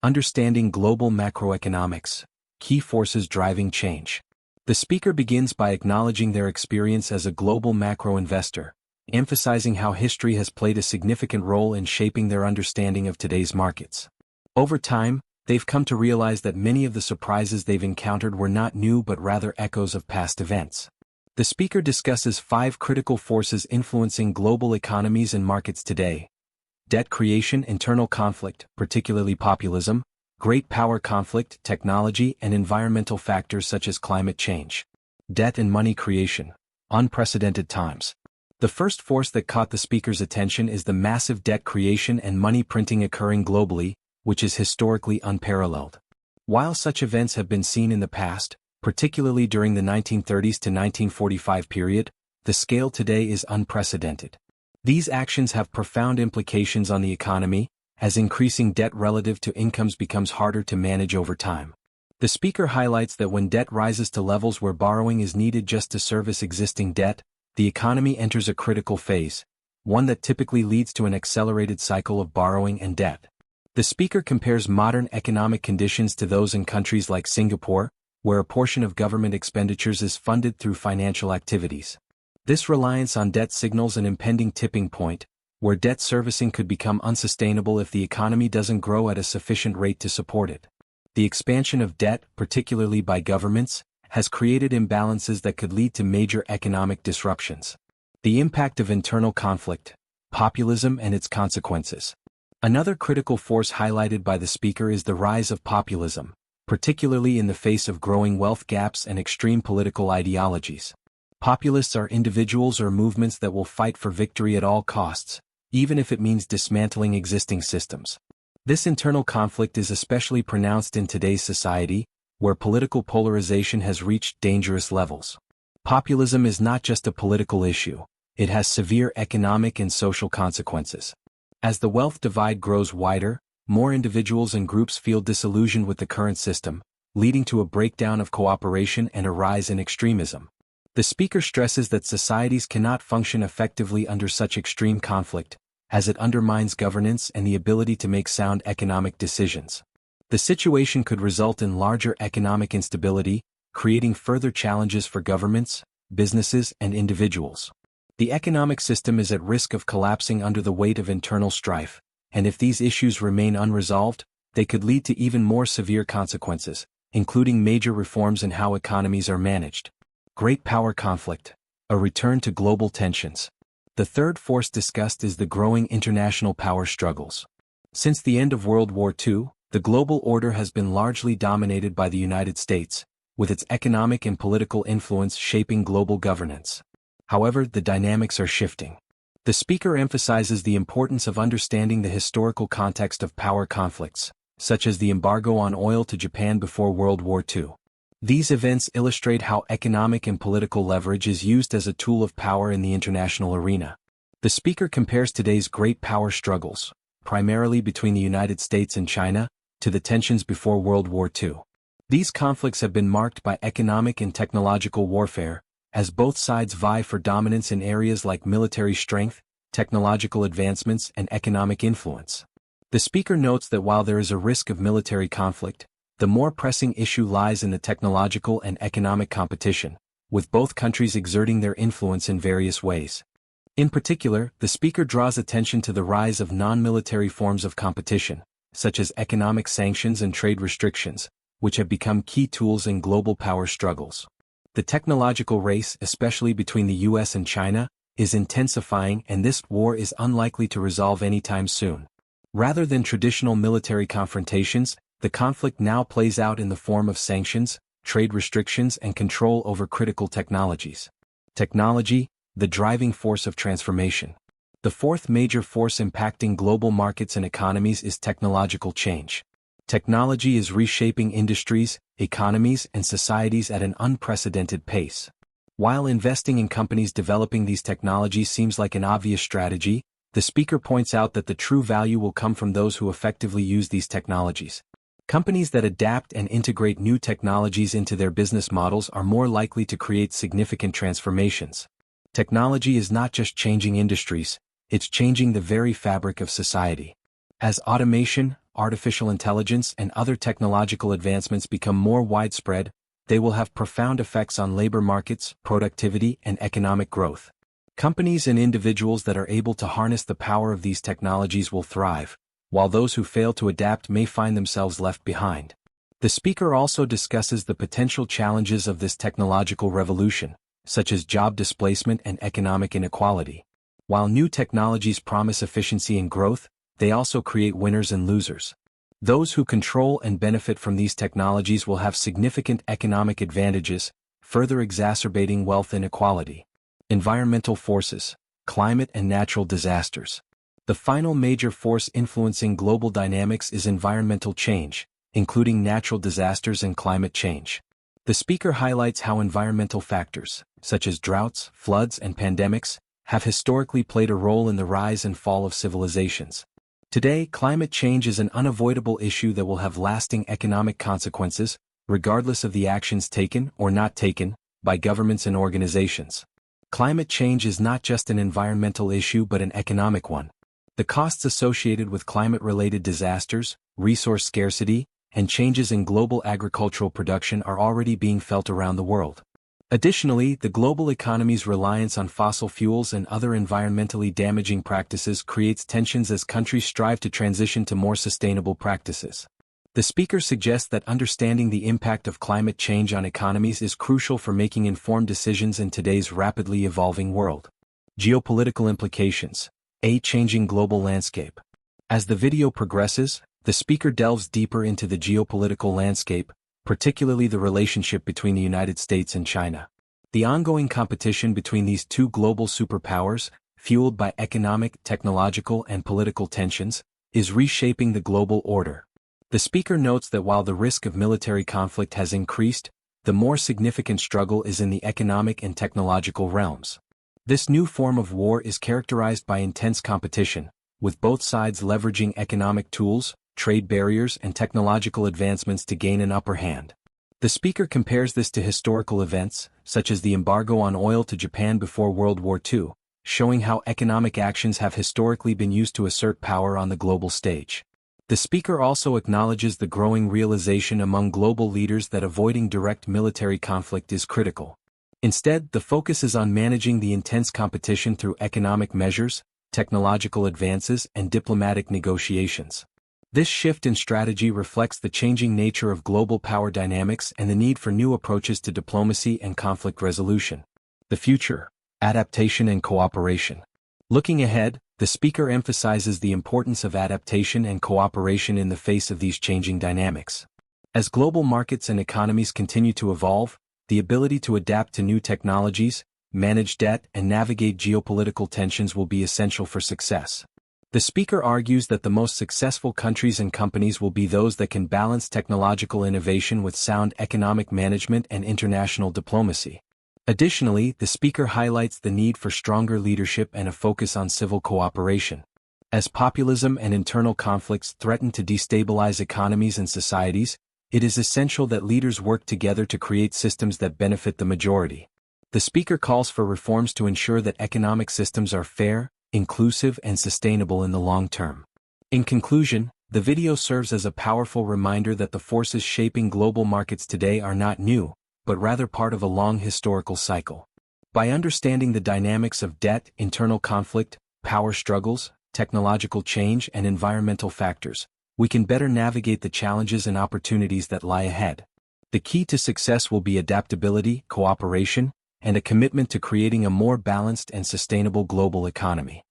Understanding Global Macroeconomics, Key Forces Driving Change. The speaker begins by acknowledging their experience as a global macro investor, emphasizing how history has played a significant role in shaping their understanding of today's markets. Over time, they've come to realize that many of the surprises they've encountered were not new but rather echoes of past events. The speaker discusses 5 critical forces influencing global economies and markets today: debt creation, internal conflict, particularly populism, great power conflict, technology, and environmental factors such as climate change. Debt and money creation, unprecedented times. The first force that caught the speaker's attention is the massive debt creation and money printing occurring globally, which is historically unparalleled. While such events have been seen in the past, particularly during the 1930s to 1945 period, the scale today is unprecedented. These actions have profound implications on the economy, as increasing debt relative to incomes becomes harder to manage over time. The speaker highlights that when debt rises to levels where borrowing is needed just to service existing debt, the economy enters a critical phase, one that typically leads to an accelerated cycle of borrowing and debt. The speaker compares modern economic conditions to those in countries like Singapore, where a portion of government expenditures is funded through financial activities. This reliance on debt signals an impending tipping point, where debt servicing could become unsustainable if the economy doesn't grow at a sufficient rate to support it. The expansion of debt, particularly by governments, has created imbalances that could lead to major economic disruptions. The impact of internal conflict, populism and its consequences. Another critical force highlighted by the speaker is the rise of populism, particularly in the face of growing wealth gaps and extreme political ideologies. Populists are individuals or movements that will fight for victory at all costs, even if it means dismantling existing systems. This internal conflict is especially pronounced in today's society, where political polarization has reached dangerous levels. Populism is not just a political issue, it has severe economic and social consequences. As the wealth divide grows wider, more individuals and groups feel disillusioned with the current system, leading to a breakdown of cooperation and a rise in extremism. The speaker stresses that societies cannot function effectively under such extreme conflict, as it undermines governance and the ability to make sound economic decisions. The situation could result in larger economic instability, creating further challenges for governments, businesses, and individuals. The economic system is at risk of collapsing under the weight of internal strife, and if these issues remain unresolved, they could lead to even more severe consequences, including major reforms in how economies are managed. Great power conflict, a return to global tensions. The third force discussed is the growing international power struggles. Since the end of World War II, the global order has been largely dominated by the United States, with its economic and political influence shaping global governance. However, the dynamics are shifting. The speaker emphasizes the importance of understanding the historical context of power conflicts, such as the embargo on oil to Japan before World War II. These events illustrate how economic and political leverage is used as a tool of power in the international arena. The speaker compares today's great power struggles, primarily between the United States and China, to the tensions before World War II. These conflicts have been marked by economic and technological warfare, as both sides vie for dominance in areas like military strength, technological advancements, and economic influence. The speaker notes that while there is a risk of military conflict, the more pressing issue lies in the technological and economic competition, with both countries exerting their influence in various ways. In particular, the speaker draws attention to the rise of non-military forms of competition, such as economic sanctions and trade restrictions, which have become key tools in global power struggles. The technological race, especially between the US and China, is intensifying, and this war is unlikely to resolve anytime soon. Rather than traditional military confrontations, the conflict now plays out in the form of sanctions, trade restrictions, and control over critical technologies. Technology, the driving force of transformation. The fourth major force impacting global markets and economies is technological change. Technology is reshaping industries, economies, and societies at an unprecedented pace. While investing in companies developing these technologies seems like an obvious strategy, the speaker points out that the true value will come from those who effectively use these technologies. Companies that adapt and integrate new technologies into their business models are more likely to create significant transformations. Technology is not just changing industries, it's changing the very fabric of society. As automation, artificial intelligence, and other technological advancements become more widespread, they will have profound effects on labor markets, productivity, and economic growth. Companies and individuals that are able to harness the power of these technologies will thrive, while those who fail to adapt may find themselves left behind. The speaker also discusses the potential challenges of this technological revolution, such as job displacement and economic inequality. While new technologies promise efficiency and growth, they also create winners and losers. Those who control and benefit from these technologies will have significant economic advantages, further exacerbating wealth inequality. Environmental forces, climate and natural disasters. The final major force influencing global dynamics is environmental change, including natural disasters and climate change. The speaker highlights how environmental factors, such as droughts, floods, and pandemics, have historically played a role in the rise and fall of civilizations. Today, climate change is an unavoidable issue that will have lasting economic consequences, regardless of the actions taken or not taken by governments and organizations. Climate change is not just an environmental issue but an economic one. The costs associated with climate-related disasters, resource scarcity, and changes in global agricultural production are already being felt around the world. Additionally, the global economy's reliance on fossil fuels and other environmentally damaging practices creates tensions as countries strive to transition to more sustainable practices. The speaker suggests that understanding the impact of climate change on economies is crucial for making informed decisions in today's rapidly evolving world. Geopolitical implications. A changing global landscape. As the video progresses, the speaker delves deeper into the geopolitical landscape, particularly the relationship between the United States and China. The ongoing competition between these two global superpowers, fueled by economic, technological, and political tensions, is reshaping the global order. The speaker notes that while the risk of military conflict has increased, the more significant struggle is in the economic and technological realms. This new form of war is characterized by intense competition, with both sides leveraging economic tools, trade barriers, and technological advancements to gain an upper hand. The speaker compares this to historical events, such as the embargo on oil to Japan before World War II, showing how economic actions have historically been used to assert power on the global stage. The speaker also acknowledges the growing realization among global leaders that avoiding direct military conflict is critical. Instead, the focus is on managing the intense competition through economic measures, technological advances, and diplomatic negotiations. This shift in strategy reflects the changing nature of global power dynamics and the need for new approaches to diplomacy and conflict resolution. The future, adaptation and cooperation. Looking ahead, the speaker emphasizes the importance of adaptation and cooperation in the face of these changing dynamics. As global markets and economies continue to evolve, the ability to adapt to new technologies, manage debt, and navigate geopolitical tensions will be essential for success. The speaker argues that the most successful countries and companies will be those that can balance technological innovation with sound economic management and international diplomacy. Additionally, the speaker highlights the need for stronger leadership and a focus on civil cooperation. As populism and internal conflicts threaten to destabilize economies and societies, it is essential that leaders work together to create systems that benefit the majority. The speaker calls for reforms to ensure that economic systems are fair, inclusive, and sustainable in the long term. In conclusion, the video serves as a powerful reminder that the forces shaping global markets today are not new, but rather part of a long historical cycle. By understanding the dynamics of debt, internal conflict, power struggles, technological change, and environmental factors, we can better navigate the challenges and opportunities that lie ahead. The key to success will be adaptability, cooperation, and a commitment to creating a more balanced and sustainable global economy.